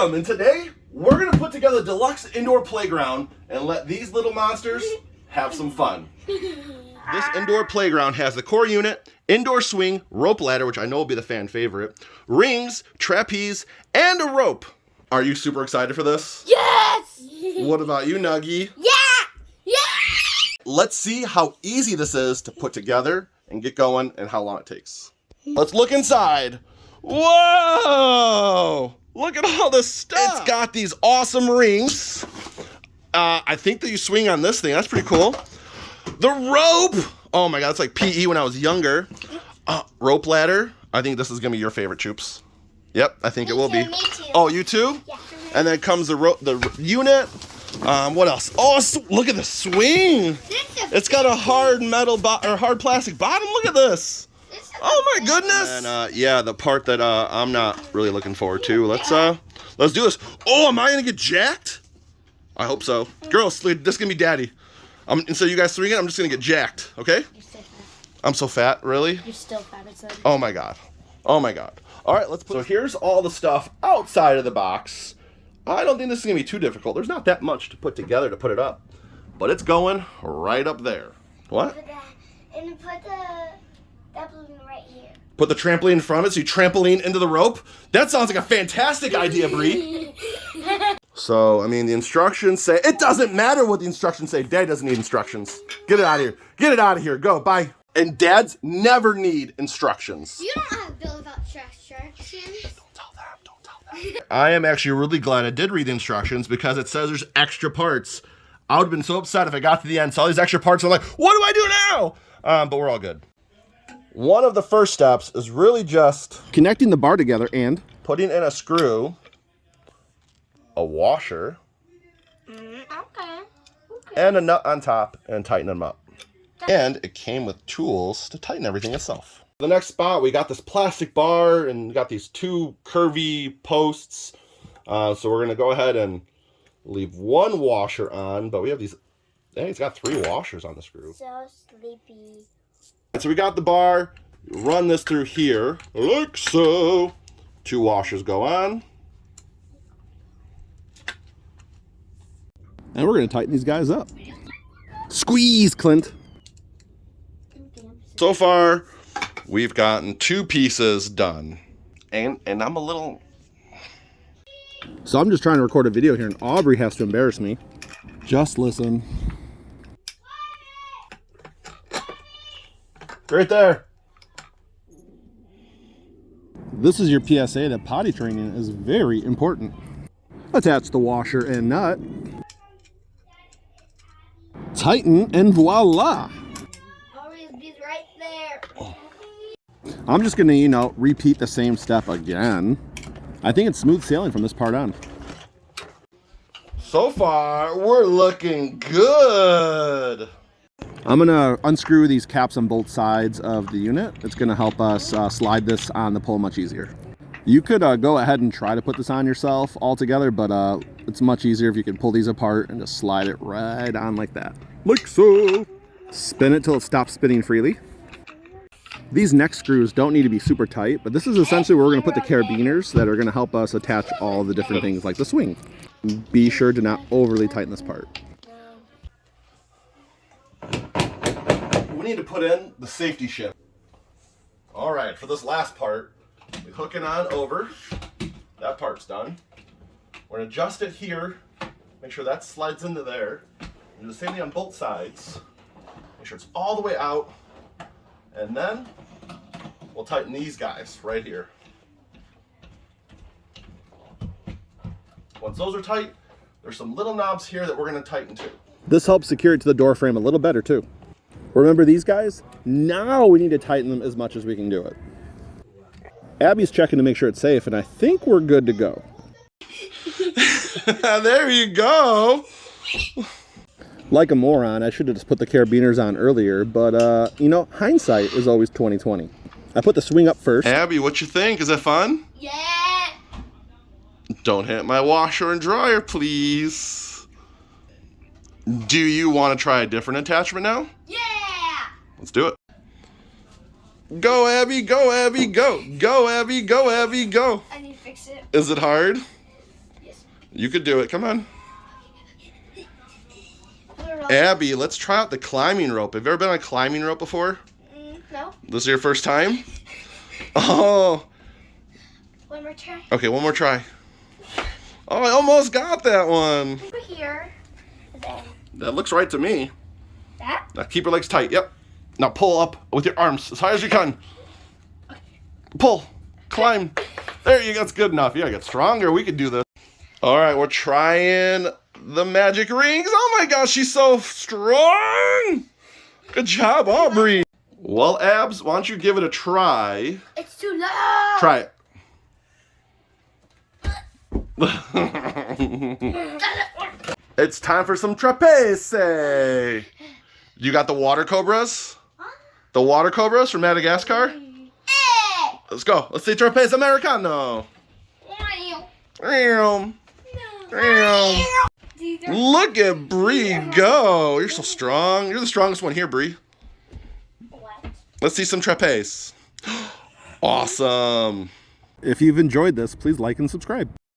Welcome, and today we're gonna put together a deluxe indoor playground and let these little monsters have some fun. This indoor playground has the core unit, indoor swing, rope ladder, which I know will be the fan favorite, rings, trapeze, and a rope. Are you super excited for this? Yes! What about you, Nuggie? Yeah! Yeah! Let's see how easy this is to put together and get going and how long it takes. Let's look inside. Whoa! Look at all this stuff. It's got these awesome rings. I think that you swing on this thing. That's pretty cool. The rope. Oh my God, it's like PE when I was younger. Rope ladder. I think this is gonna be your favorite, Choops. Yep, I think it will be. Me too. Oh, you too? Yeah. And then comes the unit. What else? Oh, look at the swing. It's got a hard metal or hard plastic bottom. Look at this. Oh my goodness. And yeah, the part that I'm not really looking forward to. Let's do this. Oh, am I gonna get jacked? I hope so. Girls, this is gonna be daddy. Instead of you guys swinging, I'm just gonna get jacked, okay? You're so fat. I'm so fat, really? You're still fat, I said. Oh my God. Oh my God. All right, so here's all the stuff outside of the box. I don't think this is gonna be too difficult. There's not that much to put together to put it up, but it's going right up there. What? And put that balloon right here. Put the trampoline in front of it, so you trampoline into the rope? That sounds like a fantastic idea, Bree. So, I mean, the instructions say, it doesn't matter what the instructions say. Dad doesn't need instructions. Get it out of here. Get it out of here. Go, bye. And dads never need instructions. You don't have to build without instructions. Don't tell them. I am actually really glad I did read the instructions because it says there's extra parts. I would have been so upset if I got to the end, saw these extra parts, and I'm like, what do I do now? But we're all good. One of the first steps is really just connecting the bar together and putting in a screw, a washer, and a nut on top, and tighten them up. And it came with tools to tighten everything itself. The next spot, we got this plastic bar and got these two curvy posts. So we're gonna go ahead and leave one washer on, but we have these, hey, it's got 3 washers on the screw. So sleepy. So we got the bar, run this through here, like so. 2 washers go on. And we're gonna tighten these guys up. Squeeze, Clint. So far, we've gotten 2 pieces done. And I'm a little... So I'm just trying to record a video here and Aubrey has to embarrass me. Just listen. Right there. This is your PSA that potty training is very important. Attach the washer and nut. Tighten and voila. He's right there. I'm just gonna, repeat the same step again. I think it's smooth sailing from this part on. So far, we're looking good. I'm gonna unscrew these caps on both sides of the unit. It's gonna help us slide this on the pole much easier. You could go ahead and try to put this on yourself all together, but it's much easier if you can pull these apart and just slide it right on like that. Like so. Spin it till it stops spinning freely. These neck screws don't need to be super tight, but this is essentially where we're gonna put the carabiners that are gonna help us attach all the different things like the swing. Be sure to not overly tighten this part. We need to put in the safety ship. All right, for this last part, we hook it on over. That part's done. We're gonna adjust it here, make sure that slides into there. And do the same thing on both sides. Make sure it's all the way out. And then we'll tighten these guys right here. Once those are tight, there's some little knobs here that we're gonna tighten too. This helps secure it to the door frame a little better too. Remember these guys? Now we need to tighten them as much as we can do it. Abby's checking to make sure it's safe, and I think we're good to go. There you go. Like a moron, I should have just put the carabiners on earlier, but hindsight is always 20/20. I put the swing up first. Abby, what you think? Is that fun? Yeah. Don't hit my washer and dryer, please. Do you want to try a different attachment now? Yeah. Let's do it. Go, Abby, go, Abby, go. Go, Abby, go, Abby, go. I need to fix it. Is it hard? You could do it. Come on. Abby, let's try out the climbing rope. Have you ever been on a climbing rope before? No. This is your first time? Oh. One more try. Okay, one more try. Oh, I almost got that one. Over here. Then That looks right to me. that. Now keep your legs tight. Yep. Now pull up with your arms as high as you can. Pull. Climb. There you go. That's good enough. You gotta get stronger. We could do this. All right, we're trying the magic rings. Oh my gosh, she's so strong. Good job, Aubrey. Well, Abs, why don't you give it a try? It's too low. Try it. It's time for some trapeze. You got the water cobras? Huh? The water cobras from Madagascar? Hey. Let's go. Let's see trapeze americano. Look at Bree go. You're so strong. You're the strongest one here, Bree. What? Let's see some trapeze. Awesome. If you've enjoyed this, please like and subscribe.